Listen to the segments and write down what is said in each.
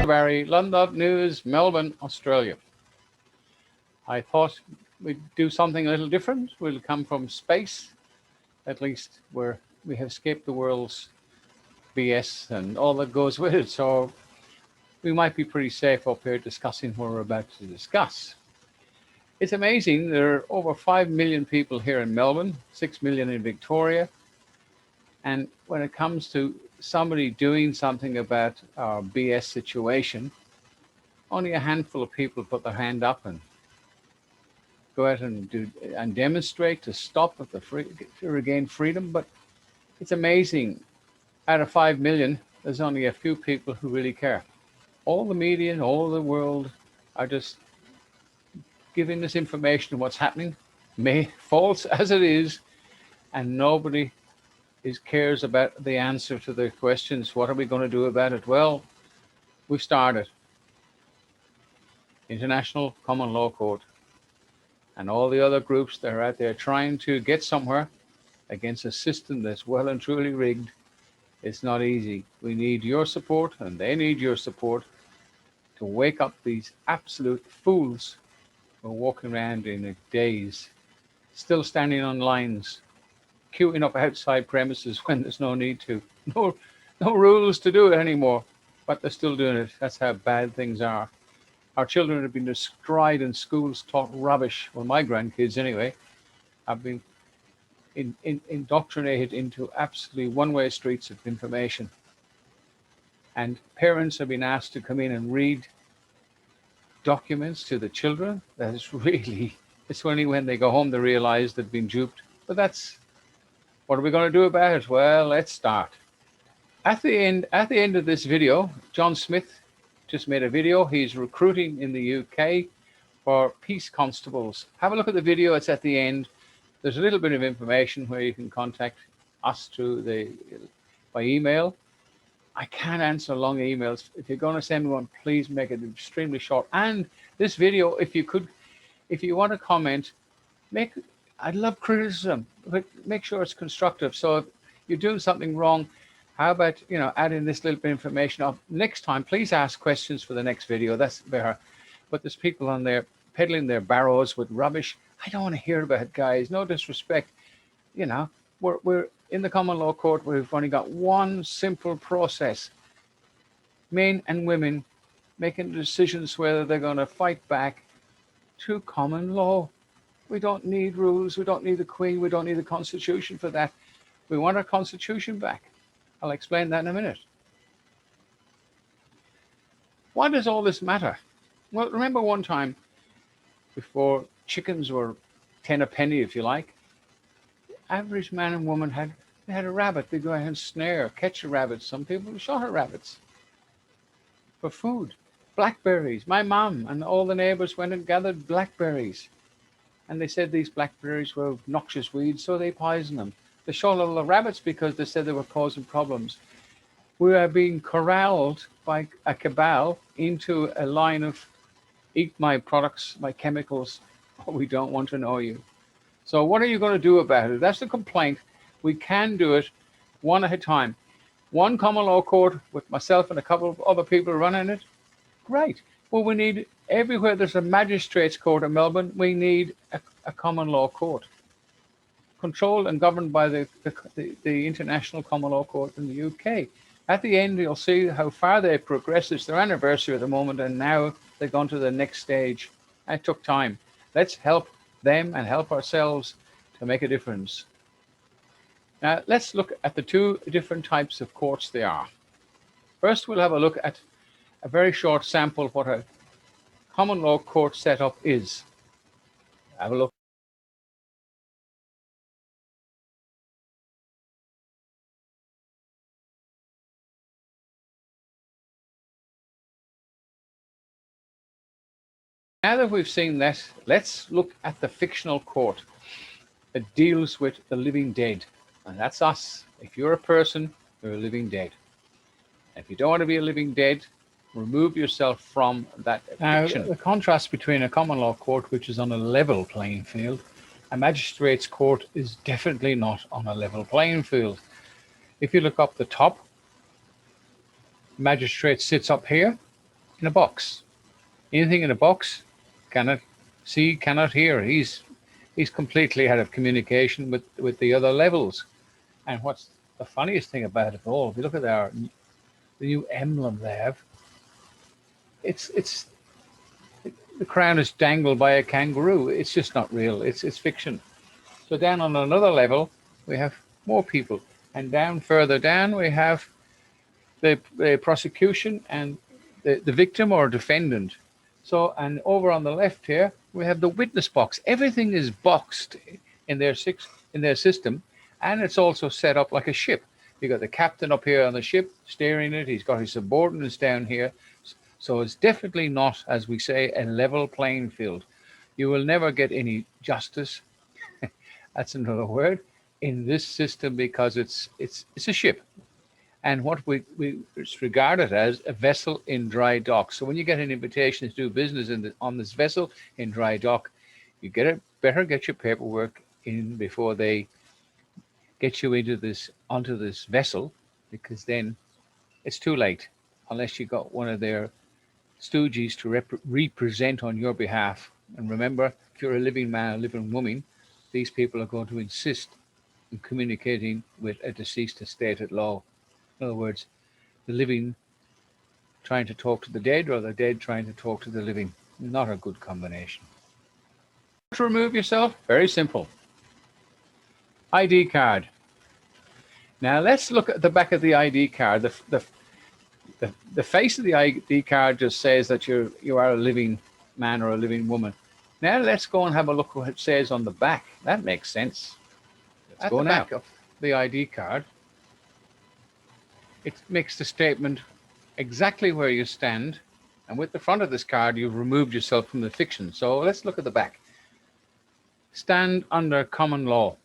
Barry, London News, Melbourne, Australia. I thought we'd do something a little different. We'll come from space, at least where we have escaped the world's BS and all that goes with it. So we might be pretty safe up here discussing what we're about to discuss. It's amazing. There are over 5 million people here in Melbourne, 6 million in Victoria. And when it comes to somebody doing something about our BS situation, only a handful of people put their hand up and go out and demonstrate to stop it, to regain freedom. But it's amazing. Out of 5 million, there's only a few people who really care. All the media and all the world are just giving this information of what's happening, false as it is, and nobody cares about the answer to the questions. What are we going to do about it? Well, we've started. International Common Law Court and all the other groups that are out there trying to get somewhere against a system that's well and truly rigged. It's not easy. We need your support, and they need your support to wake up these absolute fools who are walking around in a daze, still standing on lines, queuing up outside premises when there's no need to. No rules to do it anymore, but they're still doing it. That's how bad things are. Our children have been destroyed in schools, taught rubbish. Well, my grandkids anyway, have been indoctrinated into absolutely one-way streets of information. And parents have been asked to come in and read documents to the children. That is really, it's only when they go home they realize they've been duped. But that's, what are we going to do about it? Well, let's start. At the end of this video, John Smith just made a video. He's recruiting in the UK for peace constables. Have a look at the video. It's at the end. There's a little bit of information where you can contact us by email. I can't answer long emails. If you're going to send me one, please make it extremely short. And this video, if you want to comment, I'd love criticism, but make sure it's constructive. So if you're doing something wrong, how about, adding this little bit of information up? Next time, please ask questions for the next video. That's better. But there's people on there peddling their barrows with rubbish. I don't want to hear about it, guys. No disrespect. We're in the common law court. We've only got one simple process. Men and women making decisions whether they're going to fight back to common law. We don't need rules. We don't need the Queen. We don't need the Constitution for that. We want our Constitution back. I'll explain that in a minute. Why does all this matter? Well, remember one time before chickens were 10 a penny, if you like, the average man and woman had a rabbit. They'd go out and catch a rabbit. Some people shot at rabbits for food. Blackberries. My mum and all the neighbors went and gathered blackberries. And they said these blackberries were noxious weeds, so they poisoned them. They shot all the rabbits because they said they were causing problems. We are being corralled by a cabal into a line of eat my products, my chemicals, or we don't want to know you. So what are you going to do about it? That's the complaint. We can do it one at a time. One common law court with myself and a couple of other people running it. Great. Well, we need, everywhere there's a magistrates court in Melbourne, we need a common law court. Controlled and governed by the International Common Law Court in the UK. At the end, you'll see how far they've progressed. It's their anniversary at the moment, and now they've gone to the next stage. It took time. Let's help them and help ourselves to make a difference. Now, let's look at the two different types of courts they are. First, we'll have a look at a very short sample of what a common law court setup is. Have a look. Now that we've seen that, let's look at the fictional court that deals with the living dead. And that's us. If you're a person, you're a living dead. If you don't want to be a living dead, remove yourself from that fiction. Now, the contrast between a common law court, which is on a level playing field, a magistrate's court is definitely not on a level playing field. If you look up the top, magistrate sits up here, in a box. Anything in a box, cannot see, cannot hear. He's completely out of communication with the other levels. And what's the funniest thing about it all, if you look at the new emblem they have, it's the crown is dangled by a kangaroo. It's just not real. It's fiction. So down on another level, we have more people, and down further down we have the prosecution and the victim or defendant. So, and over on the left here we have the witness box. Everything is boxed in their system, and it's also set up like a ship. You got the captain up here on the ship steering it. He's got his subordinates down here. So it's definitely not, as we say, a level playing field. You will never get any justice. That's another word in this system, because it's a ship, and what it's regarded as a vessel in dry dock. So when you get an invitation to do business on this vessel in dry dock, you better get your paperwork in before they get you onto this vessel, because then it's too late, unless you got one of their stooges to represent on your behalf. And remember, if you're a living man, a living woman, these people are going to insist in communicating with a deceased estate at law. In other words, the living trying to talk to the dead, or the dead trying to talk to the living. Not a good combination. To remove yourself, very simple. ID card. Now let's look at the back of the ID card. The face of the ID card just says that you are a living man or a living woman. Now let's go and have a look at what it says on the back. That makes sense. Let's go now. Back of the ID card, it makes the statement exactly where you stand, and with the front of this card you've removed yourself from the fiction. So let's look at the back. Stand under common law.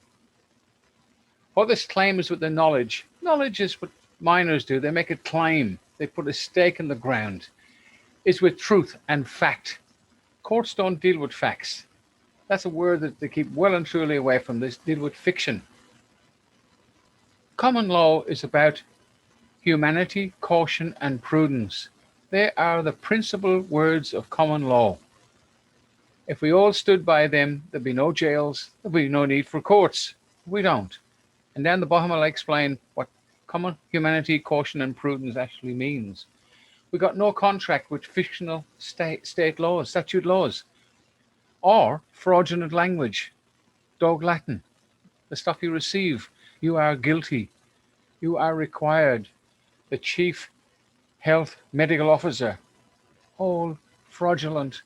What this claim is with the knowledge. Knowledge is what miners do. They make a claim. They put a stake in the ground. It's with truth and fact. Courts don't deal with facts. That's a word that they keep well and truly away from. This deal with fiction. Common law is about humanity, caution, and prudence. They are the principal words of common law. If we all stood by them, there'd be no jails, there'd be no need for courts. We don't. And down the bottom I'll explain what common humanity, caution, and prudence actually means. We got no contract with fictional state laws, statute laws, or fraudulent language, dog Latin, the stuff you receive. You are guilty. You are required. The chief health medical officer. All fraudulent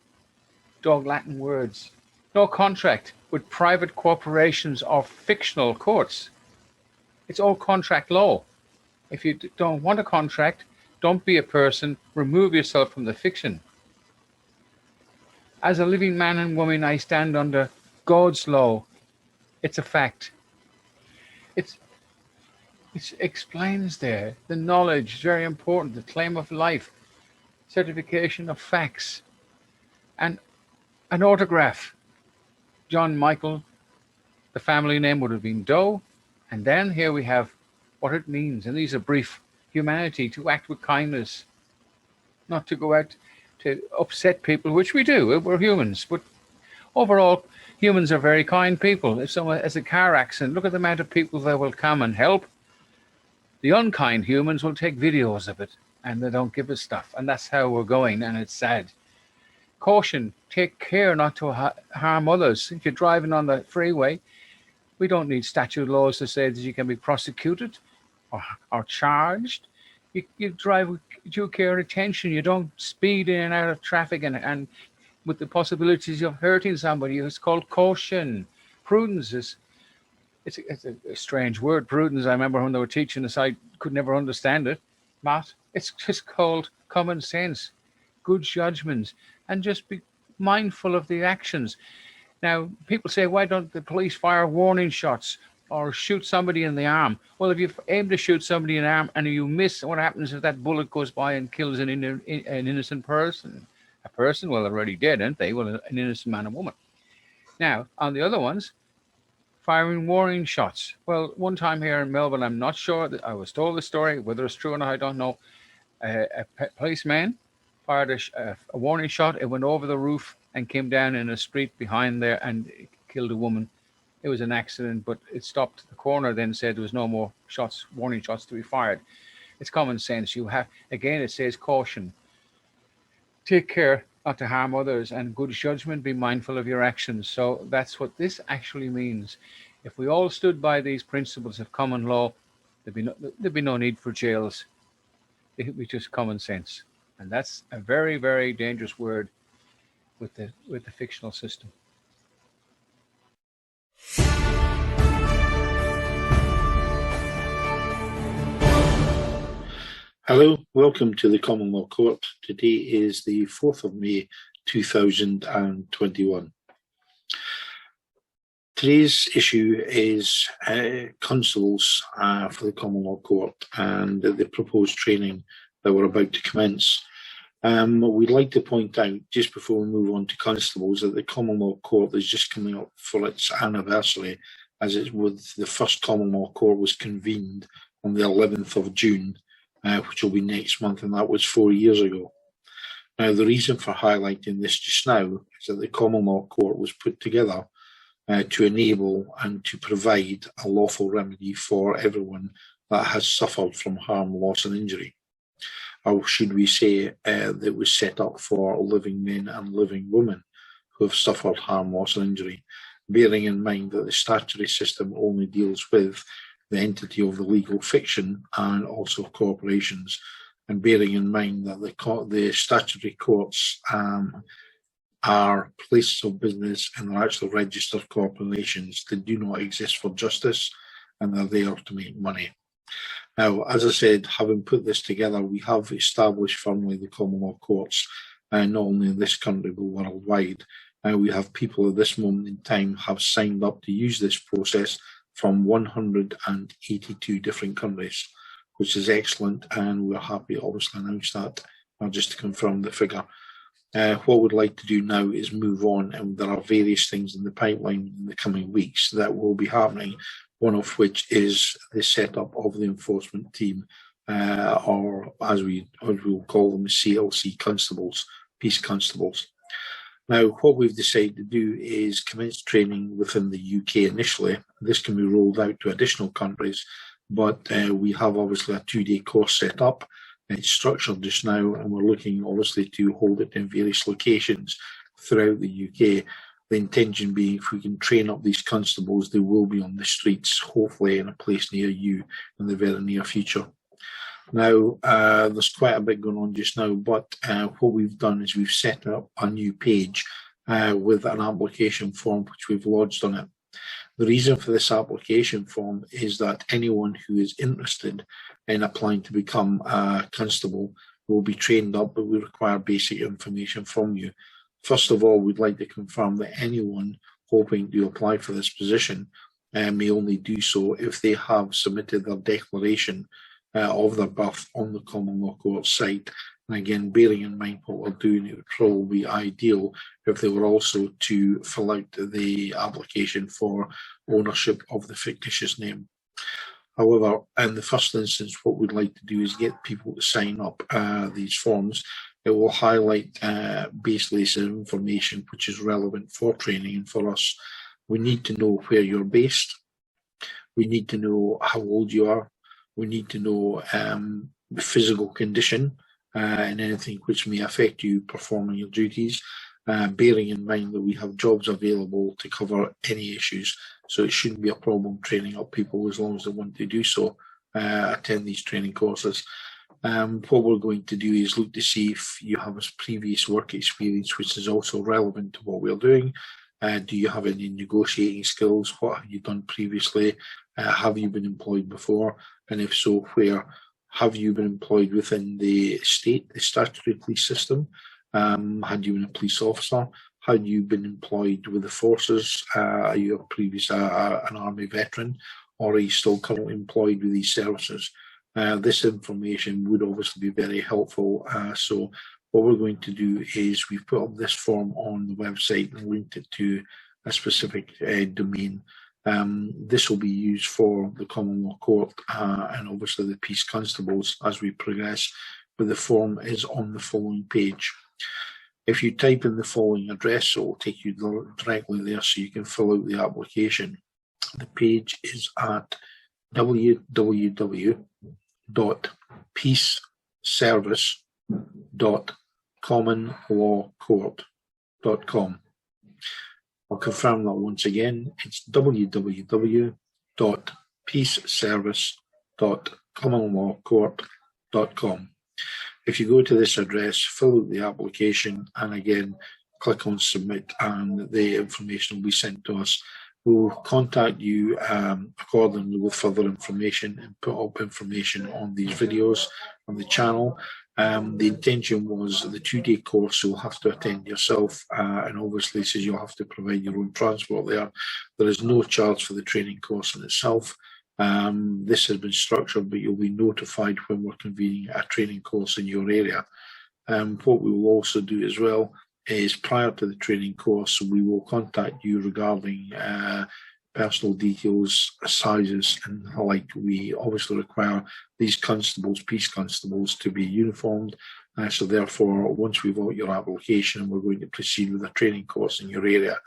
dog Latin words. No contract with private corporations or fictional courts. It's all contract law. If you don't want a contract, don't be a person. Remove yourself from the fiction. As a living man and woman, I stand under God's law. It's a fact. It explains there the knowledge, very important, the claim of life, certification of facts, and an autograph. John Michael, the family name would have been Doe. And then here we have what it means. And these are brief. Humanity, to act with kindness, not to go out to upset people, which we do. We're humans. But overall, humans are very kind people. If someone has a car accident, look at the amount of people that will come and help. The unkind humans will take videos of it, and they don't give us stuff. And that's how we're going, and it's sad. Caution, take care not to harm others. If you're driving on the freeway, we don't need statute laws to say that you can be prosecuted or charged. You drive with due care and attention. You don't speed in and out of traffic and with the possibilities of hurting somebody. It's called caution. Prudence is, it's a strange word, prudence. I remember when they were teaching us, I could never understand it. Matt, it's just called common sense, good judgments, and just be mindful of the actions. Now, people say, why don't the police fire warning shots or shoot somebody in the arm? Well, if you aim to shoot somebody in the arm and you miss, what happens if that bullet goes by and kills an innocent person? A person, well, they're already dead, aren't they? Well, an innocent man or woman. Now, on the other ones, firing warning shots. Well, one time here in Melbourne, I'm not sure, I was told the story, whether it's true or not, I don't know. A policeman fired a warning shot. It went over the roof and came down in a street behind there and killed a woman. It was an accident, but it stopped. The coroner then said there was no more shots, warning shots to be fired. It's common sense. You have, again, it says caution. Take care not to harm others, and good judgment, be mindful of your actions. So that's what this actually means. If we all stood by these principles of common law, there'd be no need for jails. It would be just common sense. And that's a very, very dangerous word with the fictional system. Hello, welcome to the Commonwealth Court. Today is the 4th of May 2021. Today's issue is constables for the Commonwealth Court and the proposed training that we're about to commence. We'd like to point out, just before we move on to constables, that the Commonwealth Court is just coming up for its anniversary, as it was the first Commonwealth Court was convened on the 11th of June. Which will be next month, and that was 4 years ago. Now, the reason for highlighting this just now is that the Commonwealth Court was put together to enable and to provide a lawful remedy for everyone that has suffered from harm, loss and injury. Or should we say that it was set up for living men and living women who have suffered harm, loss and injury, bearing in mind that the statutory system only deals with the entity of the legal fiction and also corporations, and bearing in mind that the statutory courts are places of business and they're actually registered corporations that do not exist for justice and they're there to make money. Now, as I said, having put this together, we have established firmly the Commonwealth Courts, not only in this country but worldwide. We have people at this moment in time have signed up to use this process from 182 different countries, which is excellent, and we're happy to obviously announce that, just to confirm the figure. What we'd like to do now is move on, and there are various things in the pipeline in the coming weeks that will be happening, one of which is the setup of the enforcement team, or as we will call them, CLC constables, peace constables. Now, what we've decided to do is commence training within the UK initially. This can be rolled out to additional countries, but we have obviously a 2-day course set up. It's structured just now, and we're looking obviously to hold it in various locations throughout the UK. The intention being, if we can train up these constables, they will be on the streets, hopefully in a place near you in the very near future. Now, there's quite a bit going on just now, but what we've done is we've set up a new page with an application form which we've lodged on it. The reason for this application form is that anyone who is interested in applying to become a constable will be trained up, but we require basic information from you. First of all, we'd like to confirm that anyone hoping to apply for this position may only do so if they have submitted their declaration of their birth on the Commonwealth Court site. And again, bearing in mind what we're doing, it would probably be ideal if they were also to fill out the application for ownership of the fictitious name. However, in the first instance, what we'd like to do is get people to sign up these forms. It will highlight basically some information which is relevant for training and for us. We need to know where you're based. We need to know how old you are. We need to know physical condition and anything which may affect you performing your duties, bearing in mind that we have jobs available to cover any issues. So it shouldn't be a problem training up people as long as they want to do so, attend these training courses. What we're going to do is look to see if you have a previous work experience which is also relevant to what we're doing. Do you have any negotiating skills? What have you done previously? Have you been employed before? And if so, where? Have you been employed within the state, the statutory police system? Had you been a police officer? Had you been employed with the forces? Are you a previous an army veteran? Or are you still currently employed with these services? This information would obviously be very helpful. So what we're going to do is we've put up this form on the website and linked it to a specific domain. This will be used for the Commonwealth Court and obviously the peace constables as we progress. but the form is on the following page. If you type in the following address, it will take you directly there so you can fill out the application. The page is at www.peaceservice.commonlawcourt.com. I'll confirm that once again. It's www.peaceservice.commonlawcourt.com. If you go to this address, fill out the application, and again, click on submit, and the information will be sent to us. We'll contact you accordingly with further information and put up information on these videos on the channel. The intention was the 2-day course you'll have to attend yourself, and obviously says you'll have to provide your own transport there. There is no charge for the training course in itself. This has been structured, but you'll be notified when we're convening a training course in your area. What we will also do as well is, prior to the training course, we will contact you regarding personal details, sizes, and the like. We obviously require these constables, peace constables, to be uniformed. So therefore, once we've got your application and we're going to proceed with a training course in your area,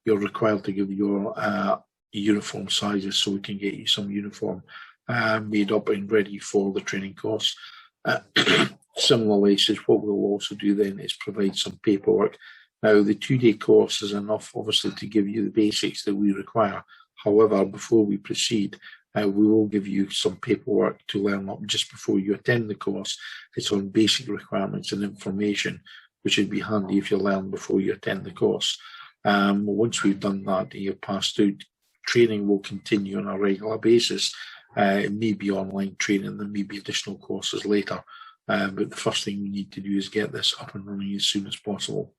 you're required to give your uniform sizes so we can get you some uniform made up and ready for the training course. Similarly, says what we'll also do then is provide some paperwork. Now, the 2-day course is enough, obviously, to give you the basics that we require. However, before we proceed, we will give you some paperwork to learn up just before you attend the course. It's on basic requirements and information, which would be handy if you learn before you attend the course. Once we've done that and you've passed out, training will continue on a regular basis. It may be online training, there may be additional courses later. But the first thing we need to do is get this up and running as soon as possible.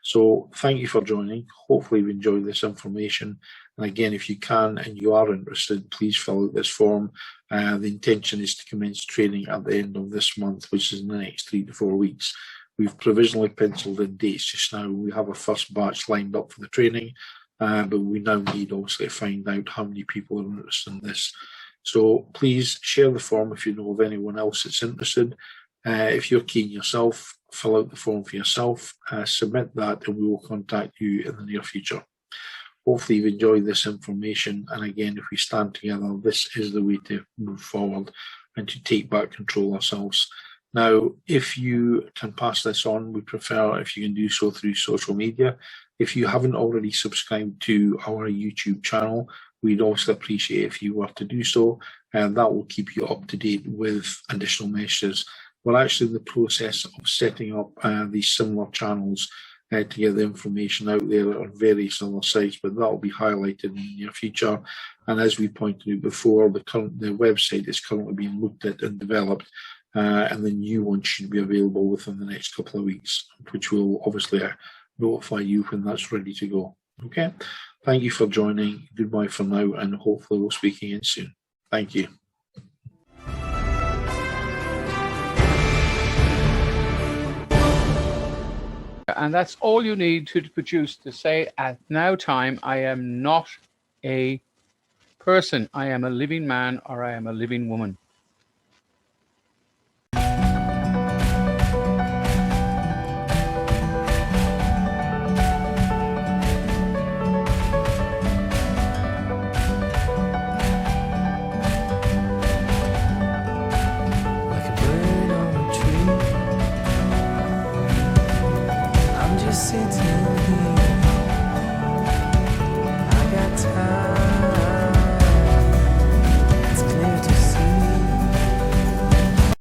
So thank you for joining. Hopefully you've enjoyed this information. And again, if you can and you are interested, please fill out this form. The intention is to commence training at the end of this month, which is in the next 3 to 4 weeks. We've provisionally penciled in dates just now. We have a first batch lined up for the training, but we now need obviously to find out how many people are interested in this. So please share the form if you know of anyone else that's interested. If you're keen yourself, fill out the form for yourself, submit that, and we will contact you in the near future. Hopefully you've enjoyed this information, and again, if we stand together, this is the way to move forward and to take back control ourselves. Now, if you can pass this on, we prefer if you can do so through social media. If you haven't already subscribed to our YouTube channel, we'd also appreciate if you were to do so, and that will keep you up to date with additional messages. We're actually in the process of setting up these similar channels to get the information out there on various other sites, but that will be highlighted in the near future. And as we pointed out before, the website is currently being looked at and developed, and the new one should be available within the next couple of weeks, which will obviously notify you when that's ready to go. Okay, thank you for joining. Goodbye for now, and hopefully we'll speak again soon. Thank you. And that's all you need to produce to say, at now time, I am not a person. I am a living man, or I am a living woman.